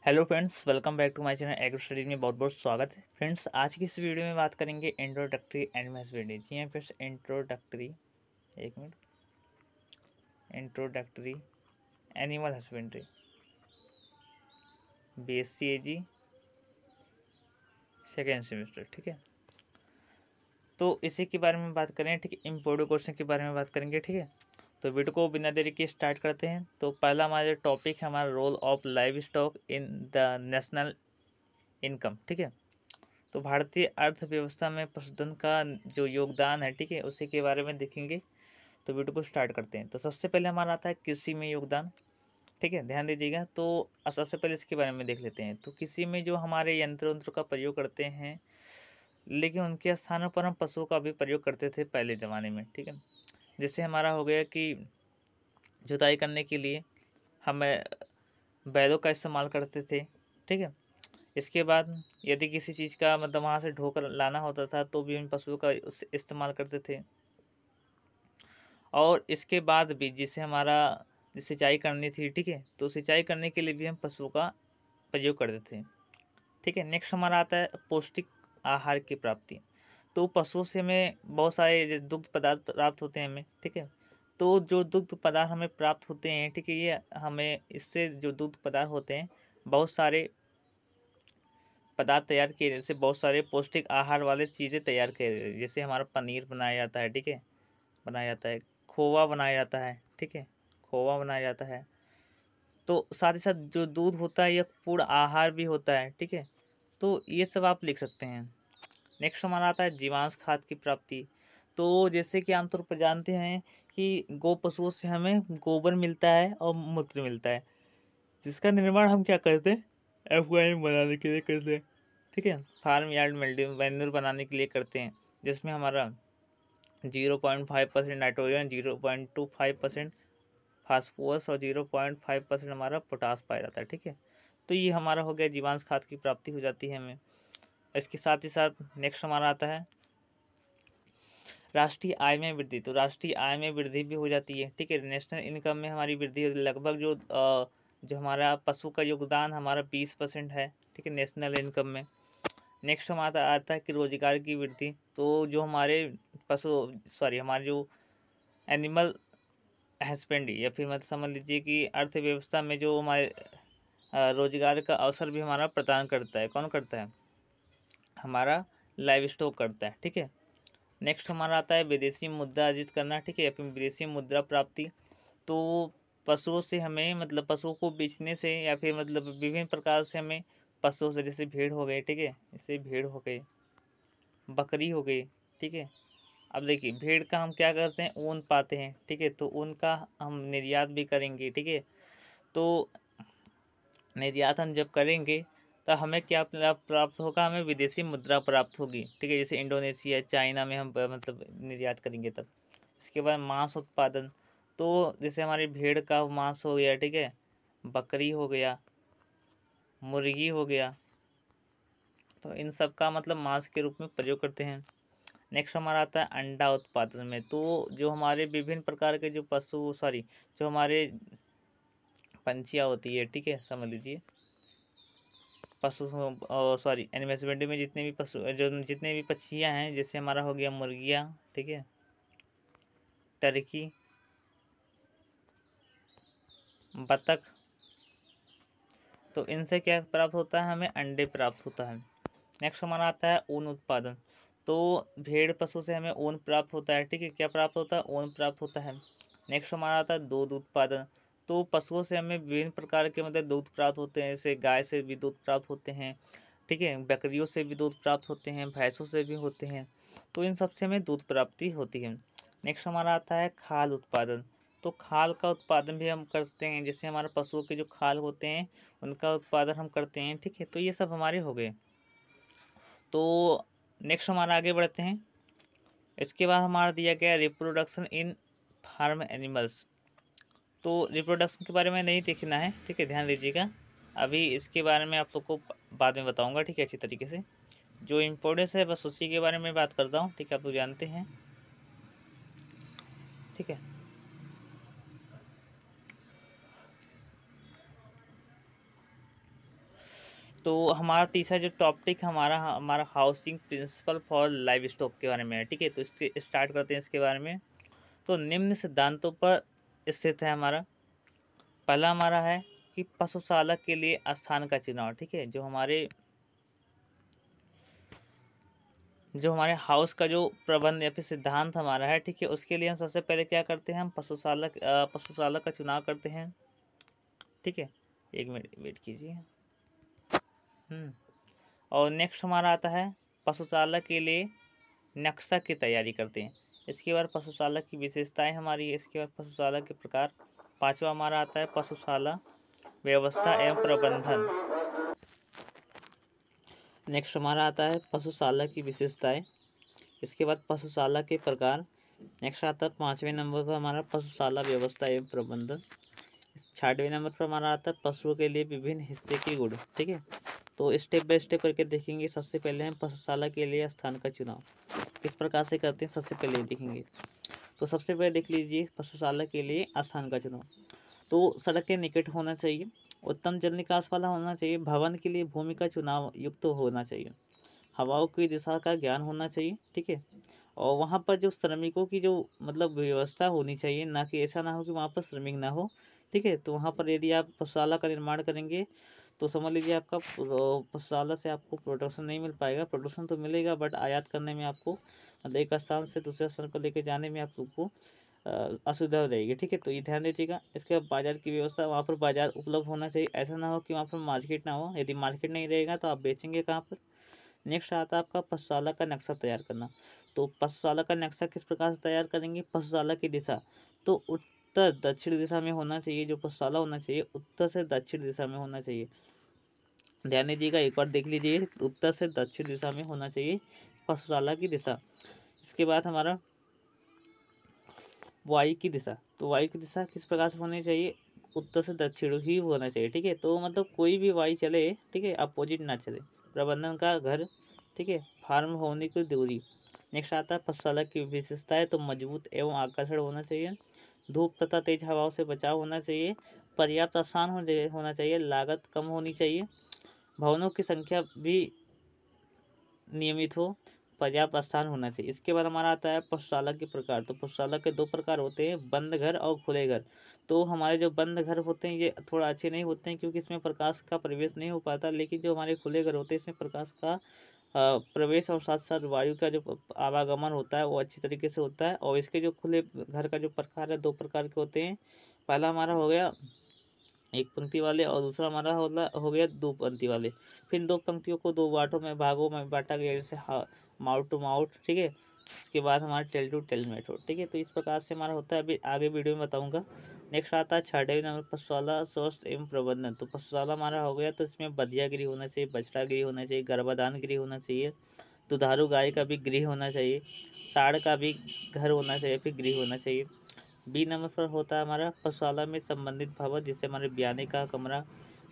Hello friends, welcome back to my channel agro studies में बहुत बहुत स्वागत है। फ्रेंड्स, आज की इस वीडियो में बात करेंगे इंट्रोडक्टरी एनिमल हस्बेंड्री। जी हाँ friends, introductory animal husbandry BSc second semester. ठीक है, तो इसी के बारे में बात करें। ठीक है, इम्पोर्टेंट क्वेश्चन के बारे में बात करेंगे। ठीक है, तो वीडियो को बिना देरी के स्टार्ट करते हैं। तो पहला हमारा टॉपिक है हमारा role of livestock in the national income. ठीक है, तो भारतीय अर्थव्यवस्था में पशुधन का जो योगदान है, ठीक है, उसी के बारे में देखेंगे। तो वीडियो को स्टार्ट करते हैं। तो सबसे पहले हमारा आता है कृषि में योगदान। ठीक है, ध्यान दीजिएगा। तो सबसे पहले इसके बारे में देख लेते हैं। तो कृषि में जो हमारे यंत्र उंत्र का प्रयोग करते हैं, लेकिन उनके स्थानों पर हम पशुओं का भी प्रयोग करते थे पहले ज़माने में। ठीक है, जैसे हमारा हो गया कि जुताई करने के लिए हमें बैलों का इस्तेमाल करते थे। ठीक है, इसके बाद यदि किसी चीज़ का मतलब वहाँ से ढोकर लाना होता था तो भी हम पशुओं का इस्तेमाल करते थे। और इसके बाद भी जिसे हमारा सिंचाई करनी थी, ठीक है, तो सिंचाई करने के लिए भी हम पशुओं का प्रयोग करते थे। ठीक है, नेक्स्ट हमारा आता है पौष्टिक आहार की प्राप्ति। तो पशुओं से हमें बहुत सारे दुग्ध पदार्थ प्राप्त होते हैं हमें। ठीक है, तो जो दुग्ध पदार्थ हमें प्राप्त होते हैं, ठीक है, ये हमें इससे जो दुग्ध पदार्थ होते हैं, बहुत सारे पदार्थ तैयार किए, जैसे बहुत सारे पौष्टिक आहार वाले चीज़ें तैयार किए, जैसे हमारा पनीर बनाया जाता है। ठीक है, बनाया जाता है, खोवा बनाया जाता है। ठीक है, खोवा बनाया जाता है। तो साथ ही साथ जो दूध होता है, यह पूर्ण आहार भी होता है। ठीक है, तो ये सब आप लिख सकते हैं। नेक्स्ट हमारा आता है जीवांश खाद की प्राप्ति। तो जैसे कि आमतौर पर जानते हैं कि गौ पशुओं से हमें गोबर मिलता है और मूत्र मिलता है, जिसका निर्माण हम क्या करते हैं, एफआईएम बनाने के लिए करते हैं। ठीक है, फार्म यार्ड मैन्यूर बनाने के लिए करते हैं, जिसमें हमारा 0.5% नाइट्रोजन, 0.25% फास्फोरस और 0.5% हमारा पोटास पाया जाता है। ठीक है, तो ये हमारा हो गया, जीवांश खाद की प्राप्ति हो जाती है हमें। इसके साथ ही साथ नेक्स्ट हमारा आता है राष्ट्रीय आय में वृद्धि। तो राष्ट्रीय आय में वृद्धि भी हो जाती है। ठीक है, नेशनल इनकम में हमारी वृद्धि लगभग जो हमारा पशु का योगदान हमारा 20% है। ठीक है, नेशनल इनकम में। नेक्स्ट हमारा आता है कि रोजगार की वृद्धि। तो जो हमारे हमारे जो एनिमल हस्बेंड्री या फिर मतलब समझ लीजिए कि अर्थव्यवस्था में जो हमारे रोजगार का अवसर भी हमारा प्रदान करता है। कौन करता है? हमारा लाइव स्टॉक करता है। ठीक है, नेक्स्ट हमारा आता है विदेशी मुद्रा अर्जित करना। ठीक है, या फिर विदेशी मुद्रा प्राप्ति। तो पशुओं से हमें मतलब पशुओं को बेचने से या फिर मतलब विभिन्न प्रकार से हमें पशुओं से, जैसे भेड़ हो गए, ठीक है, जैसे भेड़ हो गए, बकरी हो गई। ठीक है, अब देखिए भेड़ का हम क्या करते हैं, ऊन पाते हैं। ठीक है, तो ऊन का हम निर्यात भी करेंगे। ठीक है, तो निर्यात हम जब करेंगे तो हमें क्या प्राप्त होगा, हमें विदेशी मुद्रा प्राप्त होगी। ठीक है, जैसे इंडोनेशिया, चाइना में हम मतलब निर्यात करेंगे तब। इसके बाद मांस उत्पादन। तो जैसे हमारी भेड़ का मांस हो गया, ठीक है, बकरी हो गया, मुर्गी हो गया, तो इन सब का मतलब मांस के रूप में प्रयोग करते हैं। नेक्स्ट हमारा आता है अंडा उत्पादन में। तो जो हमारे विभिन्न प्रकार के जो जो हमारे पंछियाँ होती है, ठीक है, समझ लीजिए एनिमल हस्बेंड्री में जितने भी जितने भी पक्षियाँ हैं, जैसे हमारा हो गया मुर्गियाँ, ठीक है, टर्की, बतख, तो इनसे क्या प्राप्त होता है, हमें अंडे प्राप्त होता है। नेक्स्ट हमारा आता है ऊन उत्पादन। तो भेड़ पशु से हमें ऊन प्राप्त होता है। ठीक है, क्या प्राप्त होता है, ऊन प्राप्त होता है। नेक्स्ट हमारा आता है दूध उत्पादन। तो पशुओं से हमें विभिन्न प्रकार के मतलब दूध प्राप्त होते हैं, जैसे गाय से भी दूध प्राप्त होते हैं। ठीक है, बकरियों से भी दूध प्राप्त होते हैं, भैंसों से भी होते हैं। तो इन सबसे हमें दूध प्राप्ति होती है। नेक्स्ट हमारा आता है खाल उत्पादन। तो खाल का उत्पादन भी हम करते हैं, जैसे हमारे पशुओं के जो खाल होते हैं उनका उत्पादन हम करते हैं। ठीक है, तो ये सब हमारे हो गए। तो नेक्स्ट हमारा आगे बढ़ते हैं। इसके बाद हमारा दिया गया रिप्रोडक्शन इन फार्म एनिमल्स। तो रिप्रोडक्शन के बारे में नहीं देखना है। ठीक है, ध्यान दीजिएगा, अभी इसके बारे में आप लोग को बाद में बताऊंगा। ठीक है, अच्छी तरीके से जो इम्पोर्टेंस है बस उसी के बारे में बात करता हूँ। ठीक है, आप लोग जानते हैं। ठीक है, तो हमारा तीसरा जो टॉपिक हमारा हमारा housing principle for livestock के बारे में है, ठीक है। तो इसके स्टार्ट करते हैं इसके बारे में। तो निम्न सिद्धांतों पर स्थित है हमारा। पहला हमारा है कि पशुशाला के लिए स्थान का चुनाव, ठीक है। जो हमारे हाउस का जो प्रबंध या फिर सिद्धांत हमारा है, ठीक है, उसके लिए हम सबसे पहले क्या करते हैं, हम पशुशाला का चुनाव करते हैं, ठीक है। एक मिनट वेट कीजिए। और नेक्स्ट हमारा आता है पशुशाला के लिए नक्शा की तैयारी करते हैं। इसके बाद पशुशाला की विशेषताएं हमारी, इसके बाद पशुशाला के प्रकार। पांचवा हमारा आता है पशुशाला व्यवस्था एवं प्रबंधन। नेक्स्ट हमारा आता है पशुशाला की विशेषताएं, इसके बाद पशुशाला के प्रकार। नेक्स्ट आता है 5वें नंबर पर हमारा पशुशाला व्यवस्था एवं प्रबंधन। 6वें नंबर पर हमारा आता है पशुओं के लिए विभिन्न हिस्से के गुण, ठीक है। तो स्टेप बाय स्टेप करके देखेंगे। सबसे पहले हम पशुशाला के लिए स्थान का चुनाव किस प्रकार से करते हैं, सबसे पहले देखेंगे। तो सबसे पहले देख लीजिए पशुशाला के लिए स्थान का चुनाव। तो सड़क के निकट होना चाहिए, उत्तम जल निकास वाला होना चाहिए, भवन के लिए भूमि का चुनाव युक्त होना चाहिए, हवाओं की दिशा का ज्ञान होना चाहिए, ठीक है। और वहाँ पर जो श्रमिकों की जो मतलब व्यवस्था होनी चाहिए, ना कि ऐसा ना हो कि वहाँ पर श्रमिक ना हो, ठीक है। तो वहाँ पर यदि आप पशुशाला का निर्माण करेंगे तो समझ लीजिए आपका पशुशाला से आपको प्रोडक्शन नहीं मिल पाएगा। प्रोडक्शन तो मिलेगा बट आयात करने में आपको मतलब एक स्थान से दूसरे स्थान पर लेके जाने में आपको असुविधा हो जाएगी, ठीक है। तो ये ध्यान दीजिएगा। इसके बाद बाजार की व्यवस्था, वहाँ पर बाजार उपलब्ध होना चाहिए। ऐसा ना हो कि वहाँ पर मार्केट ना हो। यदि मार्केट नहीं रहेगा तो आप बेचेंगे कहाँ पर। नेक्स्ट आता है आपका पशुशाला का नक्शा तैयार करना। तो पशुशाला का नक्शा किस प्रकार से तैयार करेंगे, पशुशाला की दिशा तो उत्तर दक्षिण दिशा में होना चाहिए। जो पशुशाला होना चाहिए उत्तर से दक्षिण दिशा में होना चाहिए। ध्यान दीजिएगा, एक बार देख लीजिए, उत्तर से दक्षिण दिशा में होना चाहिए पशुशाला की दिशा। इसके बाद हमारा वायु की दिशा। तो वायु की दिशा किस प्रकार से होनी चाहिए, उत्तर से दक्षिण ही होना चाहिए, ठीक है। तो मतलब कोई भी वायु चले, ठीक है, अपोजिट ना चले। प्रबंधन का घर, ठीक है, फार्म होने की दूरी। नेक्स्ट आता है पशुशाला की विशेषताएं। तो मजबूत एवं आकर्षण होना चाहिए, धूप तथा तेज हवाओं से बचाव होना चाहिए, पर्याप्त आसान होना चाहिए, लागत कम होनी चाहिए, भवनों की संख्या भी नियमित हो, पर्याप्त स्थान होना चाहिए। इसके बाद हमारा आता है पशुशाला के प्रकार। तो पशुशाला के 2 प्रकार होते हैं, बंद घर और खुले घर। तो हमारे जो बंद घर होते हैं ये थोड़ा अच्छे नहीं होते हैं क्योंकि इसमें प्रकाश का प्रवेश नहीं हो पाता। लेकिन जो हमारे खुले घर होते हैं इसमें प्रकाश का प्रवेश और साथ साथ वायु का जो आवागमन होता है वो अच्छी तरीके से होता है। और इसके जो खुले घर का जो प्रकार है 2 प्रकार के होते हैं। पहला हमारा हो गया एक पंक्ति वाले और दूसरा हमारा हो गया 2 पंक्ति वाले। फिर 2 पंक्तियों को 2 भागों में बांटा गया, जैसे माउथ टू माउथ, ठीक है। इसके बाद हमारा टेल टू टेल मेथड, ठीक है। तो इस प्रकार से हमारा होता है, अभी आगे वीडियो में बताऊंगा। नेक्स्ट आता है 6वें नंबर पशुशाला स्वास्थ्य एवं प्रबंधन। तो पशुशाला हमारा हो गया, तो इसमें बधिया गृह होना चाहिए, बछड़ा गृह होना चाहिए, गर्भाधान गृह होना चाहिए, दुधारू गाय का भी गृह होना चाहिए, साढ़ का भी घर होना चाहिए, फिर गृह होना चाहिए। बी नंबर पर होता है हमारा पशुशाला में संबंधित भवन, जिससे हमारे ब्याने का कमरा,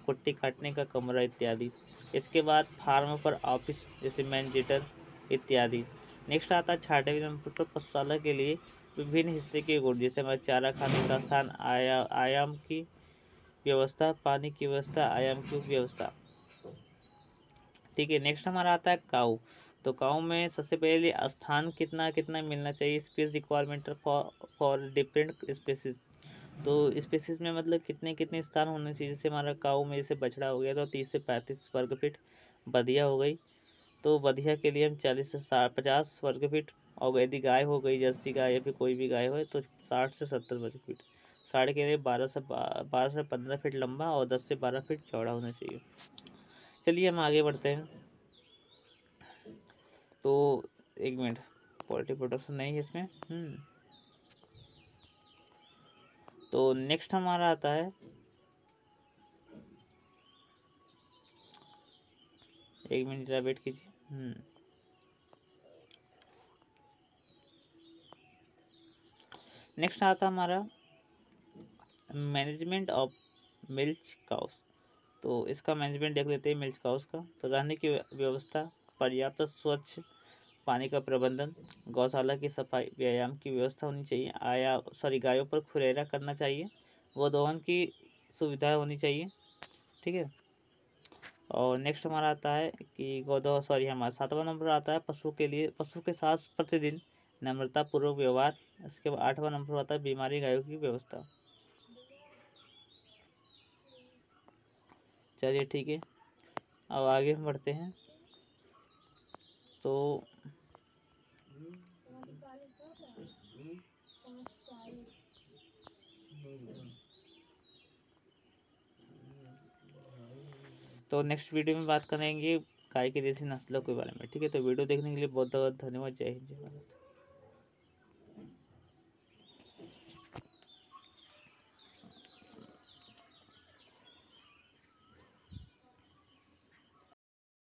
कुट्टी काटने का कमरा इत्यादि। इसके बाद फार्म पर ऑफिस जैसे मैनेजेटर इत्यादि। नेक्स्ट आता है 6वें नंबर पर पशुशाला के लिए विभिन्न हिस्से के गुण, जैसे हमारे चारा खाने का स्थान, आयाम की व्यवस्था, पानी की व्यवस्था, आयाम की व्यवस्था, ठीक है। नेक्स्ट हमारा आता है काऊ। तो काऊ में सबसे पहले स्थान कितना कितना मिलना चाहिए, space requirement for different species. तो स्पेसिस में मतलब कितने कितने स्थान होने चाहिए। जैसे हमारा काऊ में जैसे बछड़ा हो गया तो 30 से 35 वर्ग फीट, बधिया हो गई तो बधिया के लिए हम 40 से 50 वर्ग फीट, और यदि गाय हो गई जर्सी गाय या फिर कोई भी गाय हो तो 60 से 70 वर्ग फीट। साढ़े के लिए 12 से 15 फीट लंबा और 10 से 12 फीट चौड़ा होना चाहिए। चलिए हम आगे बढ़ते हैं। तो एक मिनट, पोल्ट्री प्रोडक्शन नहीं है इसमें। तो नेक्स्ट हमारा आता है, एक मिनट जरा वेट कीजिए। नेक्स्ट आता हमारा मैनेजमेंट ऑफ मिल्क काउस। तो इसका मैनेजमेंट देख लेते हैं मिल्क काउस का। तो रहने की व्यवस्था, पर्याप्त स्वच्छ पानी का प्रबंधन, गौशाला की सफाई, व्यायाम की व्यवस्था होनी चाहिए, गायों पर खुरेरा करना चाहिए, गोदोहन की सुविधा होनी चाहिए, ठीक है। और नेक्स्ट हमारा आता है कि गौधन, सॉरी हमारा 7वां नंबर आता है पशु के लिए, पशु के साथ प्रतिदिन नम्रतापूर्वक व्यवहार। इसके बाद 8वां नंबर आता है बीमारी गायों की व्यवस्था। चलिए ठीक है, अब आगे हम बढ़ते हैं। तो नेक्स्ट वीडियो में बात करेंगे गाय की देसी नस्लों के बारे में। ठीक है, तो वीडियो देखने के लिए बहुत बहुत धन्यवाद। जय हिंद, जय भारत।